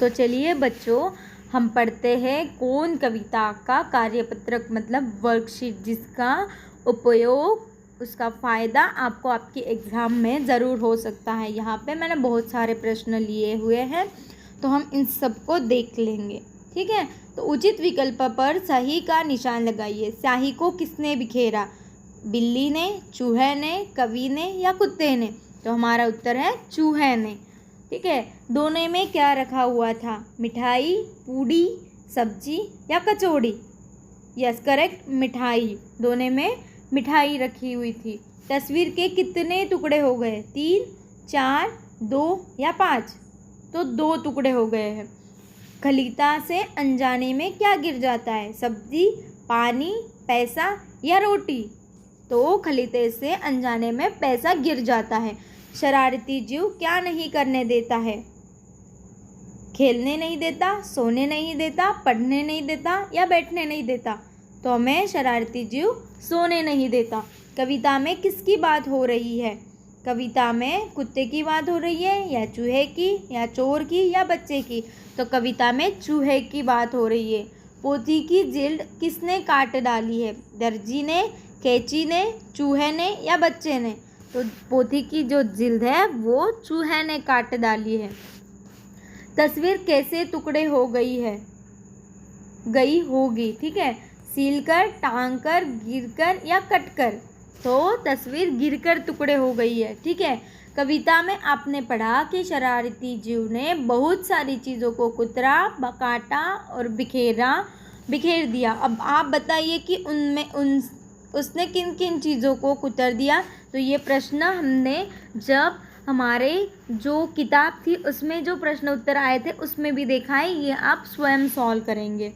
तो चलिए बच्चों, हम पढ़ते हैं कौन कविता का कार्यपत्रक मतलब वर्कशीट, जिसका उपयोग, उसका फ़ायदा आपको आपके एग्ज़ाम में ज़रूर हो सकता है। यहाँ पे मैंने बहुत सारे प्रश्न लिए हुए हैं, तो हम इन सबको देख लेंगे। ठीक है, तो उचित विकल्प पर सही का निशान लगाइए। स्याही को किसने बिखेरा? बिल्ली ने, चूहे ने, कवि ने या कुत्ते ने? तो हमारा उत्तर है चूहे ने। ठीक है, दोनों में क्या रखा हुआ था? मिठाई, पूड़ी, सब्जी या कचौड़ी? यस करेक्ट, मिठाई। दोनों में मिठाई रखी हुई थी। तस्वीर के कितने टुकड़े हो गए? 3, 4, 2 या 5? तो 2 टुकड़े हो गए हैं। खलीता से अनजाने में क्या गिर जाता है? सब्जी, पानी, पैसा या रोटी? तो खलीते से अनजाने में पैसा गिर जाता है। शरारती जीव क्या नहीं करने देता है? खेलने नहीं देता, सोने नहीं देता, पढ़ने नहीं देता या बैठने नहीं देता? तो हमें शरारती जीव सोने नहीं देता। कविता में किसकी बात हो रही है? कविता में कुत्ते की बात हो रही है या चूहे की या चोर की या बच्चे की? तो कविता में चूहे की बात हो रही है। पोथी की जिल्द किसने काट डाली है? दर्जी ने, कैंची ने, चूहे ने या बच्चे ने? तो पोथी की जो जिल्द है वो चूहे ने काट डाली है। तस्वीर कैसे टुकड़े हो गई है? गई होगी। ठीक है, सीलकर, टांगकर, गिरकर या कटकर? तो तस्वीर गिरकर टुकड़े हो गई है। ठीक है, कविता में आपने पढ़ा कि शरारती जीव ने बहुत सारी चीज़ों को कुतरा, काटा और बिखेर दिया। अब आप बताइए कि उसने किन किन चीज़ों को कुतर दिया? तो ये प्रश्न हमने जब हमारे जो किताब थी उसमें जो प्रश्न उत्तर आए थे उसमें भी देखा है। ये आप स्वयं सॉल्व करेंगे।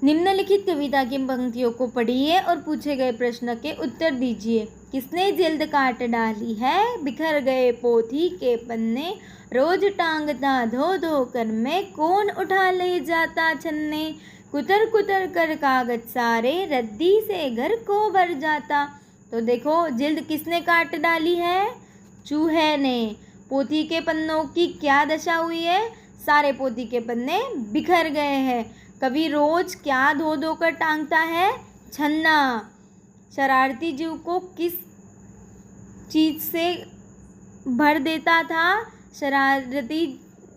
निम्नलिखित कविता की पंक्तियों को पढ़िए और पूछे गए प्रश्न के उत्तर दीजिए। किसने जिल्द काट डाली है? बिखर गए पोथी के पन्ने, रोज टांगता धो धो कर में, कौन उठा ले जाता छन्ने, कुतर कुतर कर कागज सारे, रद्दी से घर को भर जाता। तो देखो, जिल्द किसने काट डाली है? चूहे ने। पोथी के पन्नों की क्या दशा हुई है? सारे पोथी के पन्ने बिखर गए हैं। कभी रोज क्या धो धो कर टांगता है? छन्ना। शरारती जीव को किस चीज़ से भर देता था? शरारती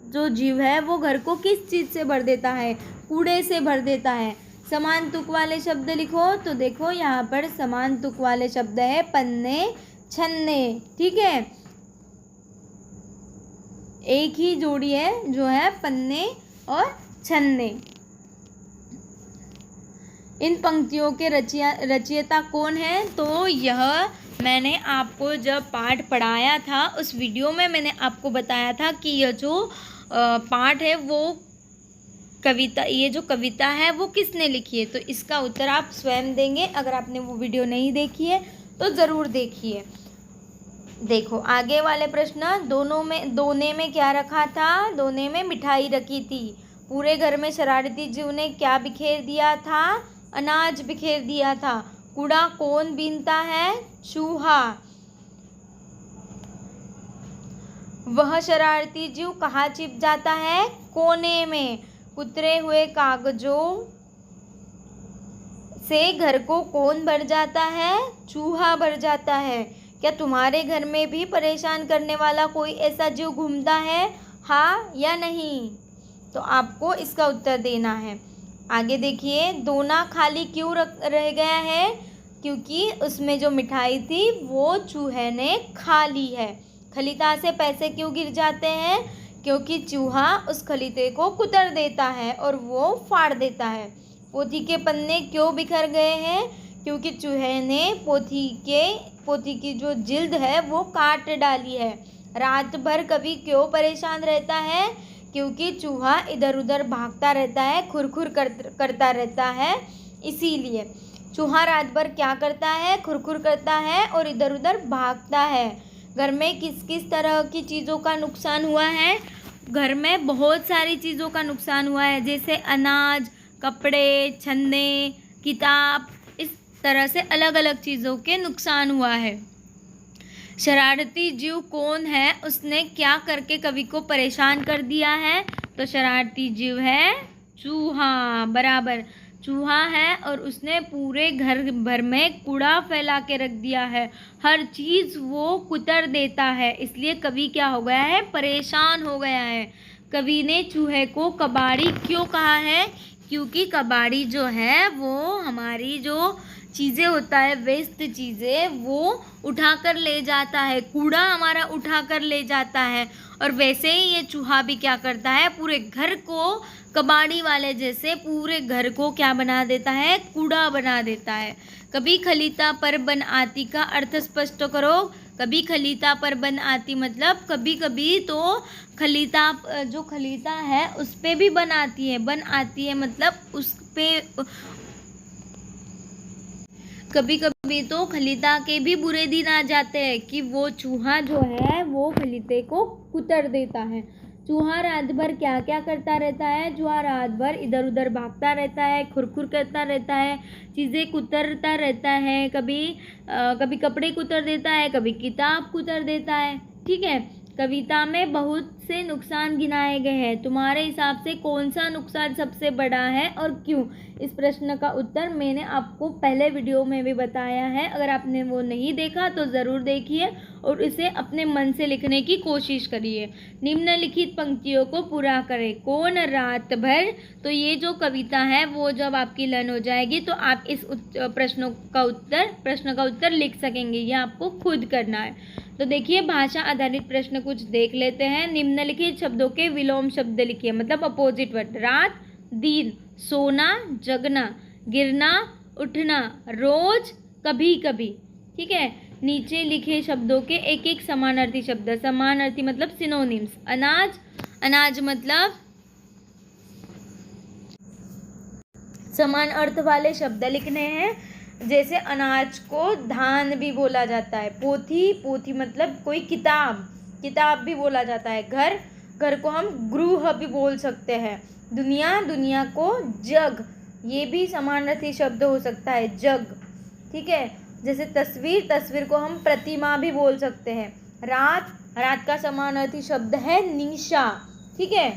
जो जीव है वो घर को किस चीज़ से भर देता है? कूड़े से भर देता है। समान तुक वाले शब्द लिखो। तो देखो यहाँ पर समान तुक वाले शब्द है पन्ने, छन्ने। ठीक है, एक ही जोड़ी है जो है पन्ने और छन्ने। इन पंक्तियों के रचयिता कौन है? तो यह मैंने आपको जब पाठ पढ़ाया था उस वीडियो में मैंने आपको बताया था कि यह जो पाठ है वो कविता, ये जो कविता है वो किसने लिखी है? तो इसका उत्तर आप स्वयं देंगे। अगर आपने वो वीडियो नहीं देखी है तो ज़रूर देखिए। देखो आगे वाले प्रश्न। दोने में क्या रखा था? दोने में मिठाई रखी थी। पूरे घर में शरारती जीव ने क्या बिखेर दिया था? अनाज बिखेर दिया था। कूड़ा कौन बीनता है? चूहा। वह शरारती जीव कहाँ छिप जाता है? कोने में। कुतरे हुए कागजों से घर को कौन भर जाता है? चूहा भर जाता है। क्या तुम्हारे घर में भी परेशान करने वाला कोई ऐसा जीव घूमता है? हाँ या नहीं? तो आपको इसका उत्तर देना है। आगे देखिए, दोना खाली क्यों रह गया है? क्योंकि उसमें जो मिठाई थी वो चूहे ने खा ली है। खलीता से पैसे क्यों गिर जाते हैं? क्योंकि चूहा उस खलीते को कुतर देता है और वो फाड़ देता है। पोथी के पन्ने क्यों बिखर गए हैं? क्योंकि चूहे ने पोथी की जो जिल्द है वो काट डाली है। रात भर कभी क्यों परेशान रहता है? क्योंकि चूहा इधर उधर भागता रहता है, खुरखुर करता रहता है, इसीलिए। चूहा रात भर क्या करता है? खुरखुर करता है और इधर उधर भागता है। घर में किस किस तरह की चीज़ों का नुकसान हुआ है? घर में बहुत सारी चीज़ों का नुकसान हुआ है, जैसे अनाज, कपड़े, छन्ने, किताब, इस तरह से अलग अलग चीज़ों के नुकसान हुआ है। शरारती जीव कौन है? उसने क्या करके कवि को परेशान कर दिया है? तो शरारती जीव है चूहा, बराबर। चूहा है और उसने पूरे घर भर में कूड़ा फैला के रख दिया है, हर चीज़ वो कुतर देता है, इसलिए कवि क्या हो गया है, परेशान हो गया है। कवि ने चूहे को कबाड़ी क्यों कहा है, क्योंकि कबाड़ी जो है वो हमारी जो चीज़ें होता है, वेस्ट चीज़ें वो उठा कर ले जाता है, कूड़ा हमारा उठा कर ले जाता है। और वैसे ही ये चूहा भी क्या करता है, पूरे घर को कबाड़ी वाले जैसे पूरे घर को क्या बना देता है, कूड़ा बना देता है। कभी खलीता पर बन आती का अर्थ स्पष्ट करो। कभी खलीता पर बन आती मतलब कभी कभी तो खलीता, जो खलीता है उस पे भी बन आती है। बन आती है मतलब उस पे कभी कभी तो खलीता के भी बुरे दिन आ जाते हैं कि वो चूहा जो है वो खलीते को कुतर देता है। चूहा रात भर क्या क्या करता रहता है, चूहा रात भर इधर उधर भागता रहता है, खुरखुर करता रहता है, चीज़ें कुतरता रहता है, कभी कपड़े कुतर देता है, कभी किताब कुतर देता है। ठीक है, कविता में बहुत से नुकसान गिनाए गए हैं, तुम्हारे हिसाब से कौन सा नुकसान सबसे बड़ा है और क्यों? इस प्रश्न का उत्तर मैंने आपको पहले वीडियो में भी बताया है, अगर आपने वो नहीं देखा तो ज़रूर देखिए और इसे अपने मन से लिखने की कोशिश करिए। निम्नलिखित पंक्तियों को पूरा करें। कौन रात भर, तो ये जो कविता है वो जब आपकी लर्न हो जाएगी तो आप इस प्रश्न का उत्तर लिख सकेंगे, ये आपको खुद करना है। तो देखिए, भाषा आधारित प्रश्न कुछ देख लेते हैं। निम्नलिखित शब्दों के विलोम शब्द लिखिए, मतलब अपोजिट वर्ड। रात, दिन, सोना, जगना, गिरना, उठना, रोज, कभी कभी। ठीक है, नीचे लिखे शब्दों के एक एक समानार्थी शब्द। समानार्थी मतलब सिनोनिम्स। अनाज, अनाज मतलब समान अर्थ वाले शब्द लिखने हैं, जैसे अनाज को धान भी बोला जाता है। पोथी, पोथी मतलब कोई किताब, किताब भी बोला जाता है। घर, घर को हम गृह भी बोल सकते हैं। दुनिया, दुनिया को जग, ये भी समानार्थी शब्द हो सकता है, जग। ठीक है, जैसे तस्वीर, तस्वीर को हम प्रतिमा भी बोल सकते हैं। रात, रात का समानार्थी शब्द है निशा। ठीक है,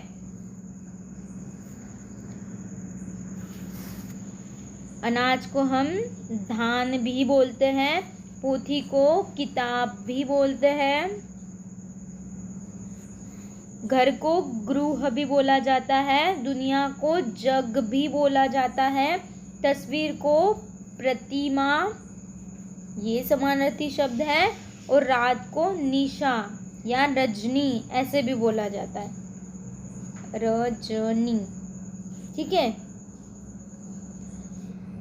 अनाज को हम धान भी बोलते हैं, पोथी को किताब भी बोलते हैं, घर को गृह भी बोला जाता है, दुनिया को जग भी बोला जाता है, तस्वीर को प्रतिमा, ये समानार्थी शब्द है, और रात को निशा या रजनी ऐसे भी बोला जाता है, रजनी। ठीक है,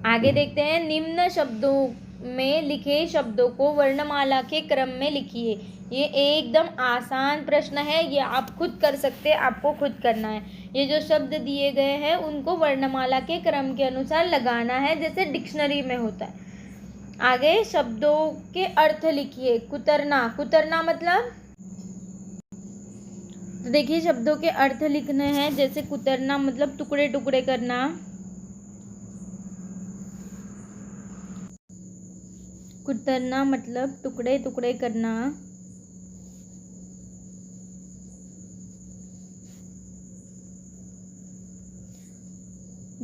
आगे देखते हैं। निम्न शब्दों में लिखे शब्दों को वर्णमाला के क्रम में लिखिए। ये एकदम आसान प्रश्न है, ये आप खुद कर सकते हैं, आपको खुद करना है। ये जो शब्द दिए गए हैं उनको वर्णमाला के क्रम के अनुसार लगाना है, जैसे डिक्शनरी में होता है। आगे शब्दों के अर्थ लिखिए। कुतरना, कुतरना मतलब, तो देखिए शब्दों के अर्थ लिखने हैं, जैसे कुतरना मतलब टुकड़े टुकड़े करना, कुतरना मतलब टुकड़े टुकड़े करना।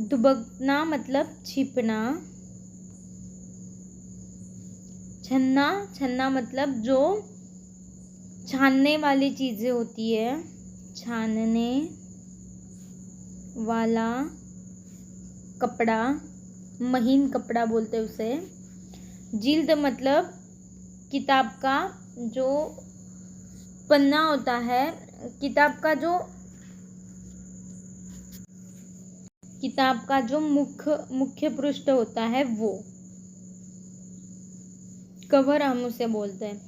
दुबकना मतलब छिपना। छन्ना, छन्ना मतलब जो छानने वाली चीज़ें होती है, छानने वाला कपड़ा, महीन कपड़ा बोलते हैं उसे। जिल्द मतलब किताब का जो पन्ना होता है, किताब का जो मुख्य पृष्ठ होता है वो कवर हम उसे बोलते हैं।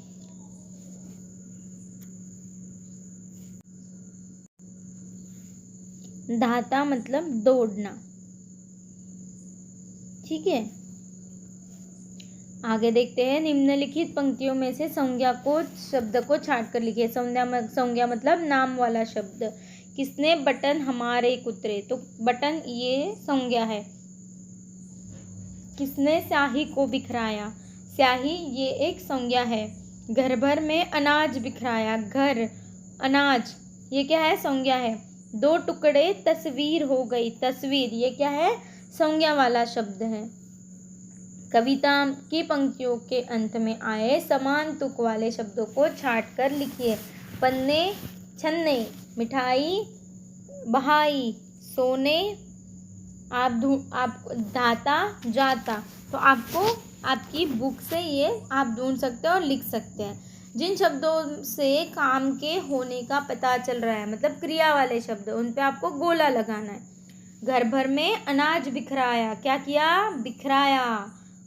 धाता मतलब दौड़ना। ठीक है, आगे देखते हैं। निम्नलिखित पंक्तियों में से संज्ञा को शब्द को छांट कर लिखिए। संज्ञा मतलब नाम वाला शब्द। किसने बटन हमारे कुतरे, तो बटन ये संज्ञा है। किसने स्याही को बिखराया, स्याही ये एक संज्ञा है। घर भर में अनाज बिखराया, घर, अनाज ये क्या है, संज्ञा है। दो टुकड़े तस्वीर हो गई। तस्वीर ये क्या है, संज्ञा वाला शब्द है। कविता की पंक्तियों के अंत में आए समान तुक वाले शब्दों को छांट कर लिखिए। पन्ने, छन्ने, मिठाई, बहाई, सोने, आप दाता, जाता। तो आपको आपकी बुक से ये आप ढूंढ सकते हो और लिख सकते हैं। जिन शब्दों से काम के होने का पता चल रहा है, मतलब क्रिया वाले शब्द, उन पे आपको गोला लगाना है। घर भर में अनाज बिखराया, क्या किया, बिखराया।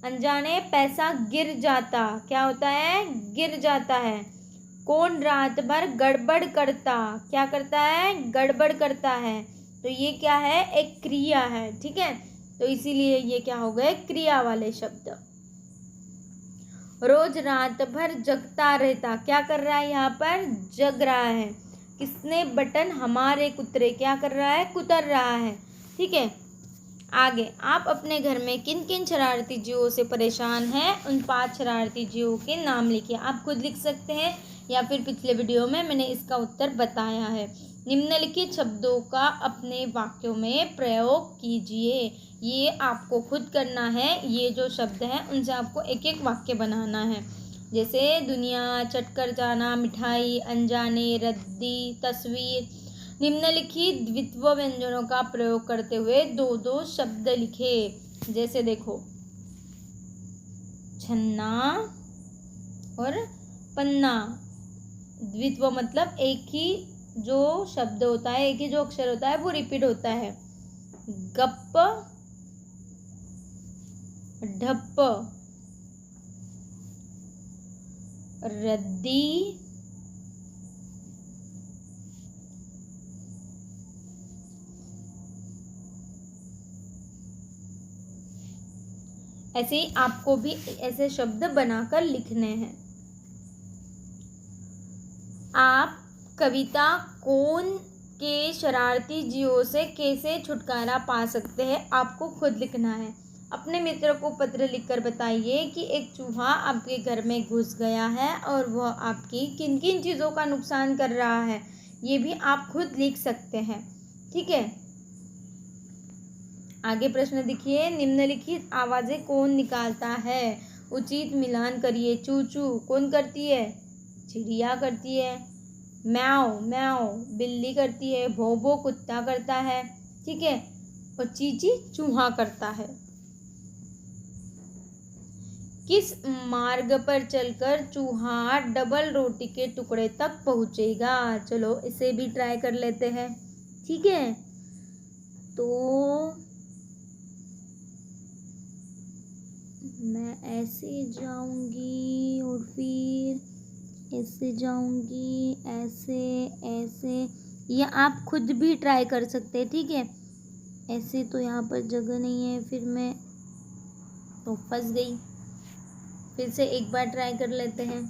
अनजाने पैसा गिर जाता, क्या होता है, गिर जाता है। कौन रात भर गड़बड़ करता, क्या करता है, गड़बड़ करता है। तो ये क्या है, एक क्रिया है, ठीक है। तो इसीलिए ये क्या हो गए, क्रिया वाले शब्द। रोज रात भर जगता रहता, क्या कर रहा है, यहाँ पर जग रहा है। किसने बटन, हमारे कुतरे, क्या कर रहा है, कुतर रहा है, ठीक है। आगे, आप अपने घर में किन किन शरारती जीवों से परेशान हैं, उन 5 शरारती जीवों के नाम लिखिए। आप खुद लिख सकते हैं या फिर पिछले वीडियो में मैंने इसका उत्तर बताया है। निम्नलिखित शब्दों का अपने वाक्यों में प्रयोग कीजिए। ये आपको खुद करना है। ये जो शब्द हैं उनसे आपको एक एक वाक्य बनाना है। जैसे दुनिया, चटकर जाना, मिठाई, अनजाने, रद्दी, तस्वीर। निम्नलिखित द्वित्व व्यंजनों का प्रयोग करते हुए 2-2 शब्द लिखे। जैसे देखो, छन्ना और पन्ना। द्वित्व मतलब एक ही जो शब्द होता है, एक ही जो अक्षर होता है वो रिपीट होता है। गप्प, ढप्प, रद्दी, ऐसे ही आपको भी ऐसे शब्द बनाकर लिखने हैं। आप कविता कौन के शरारती जीवों से कैसे छुटकारा पा सकते हैं, आपको खुद लिखना है। अपने मित्र को पत्र लिखकर बताइए कि एक चूहा आपके घर में घुस गया है और वह आपकी किन किन चीज़ों का नुकसान कर रहा है। ये भी आप खुद लिख सकते हैं, ठीक है। आगे प्रश्न देखिए, निम्नलिखित आवाज़ें कौन निकालता है, उचित मिलान करिए। चू चू कौन करती है, चिड़िया करती है। म्याओ म्याओ बिल्ली करती है। भो भो कुत्ता करता है, ठीक है। और चीची चूहा करता है। किस मार्ग पर चलकर चूहा डबल रोटी के टुकड़े तक पहुंचेगा। चलो इसे भी ट्राई कर लेते हैं, ठीक है। तो मैं ऐसे जाऊंगी और फिर ऐसे जाऊंगी, ऐसे ऐसे, या आप खुद भी ट्राई कर सकते हैं, ठीक है। ऐसे तो यहाँ पर जगह नहीं है, फिर मैं तो फंस गई। फिर से एक बार ट्राई कर लेते हैं।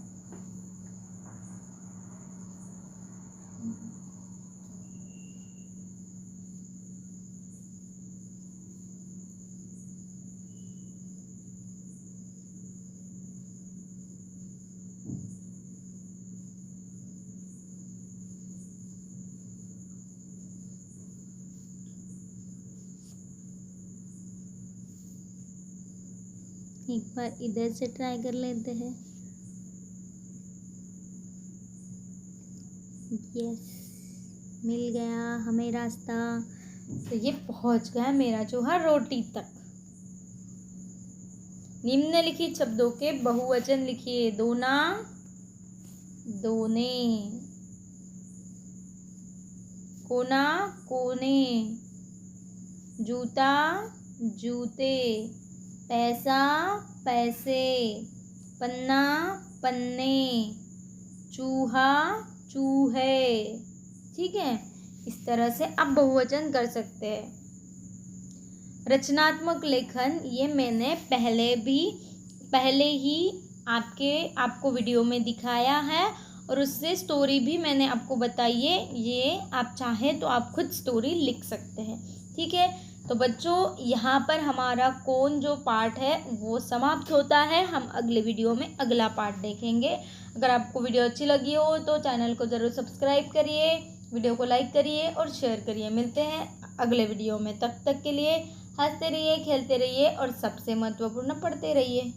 एक बार इधर से ट्राई कर लेते हैं। यस, मिल गया हमें रास्ता। तो ये पहुंच गया मेरा चूहा रोटी तक। निम्नलिखित शब्दों के बहुवचन लिखिए। दोना, दोने, कोना, कोने, जूता, जूते, पैसा, पैसे, पन्ना, पन्ने, चूहा, चूहे, ठीक है। इस तरह से आप बहुवचन कर सकते हैं। रचनात्मक लेखन, ये मैंने पहले ही आपको वीडियो में दिखाया है और उससे स्टोरी भी मैंने आपको बताई है। ये आप चाहें तो आप खुद स्टोरी लिख सकते हैं, ठीक है। तो बच्चों, यहाँ पर हमारा कौन जो पार्ट है वो समाप्त होता है। हम अगले वीडियो में अगला पार्ट देखेंगे। अगर आपको वीडियो अच्छी लगी हो तो चैनल को ज़रूर सब्सक्राइब करिए वीडियो को लाइक करिए और शेयर करिए। मिलते हैं अगले वीडियो में, तब तक के लिए हंसते रहिए, खेलते रहिए और सबसे महत्वपूर्ण पढ़ते रहिए।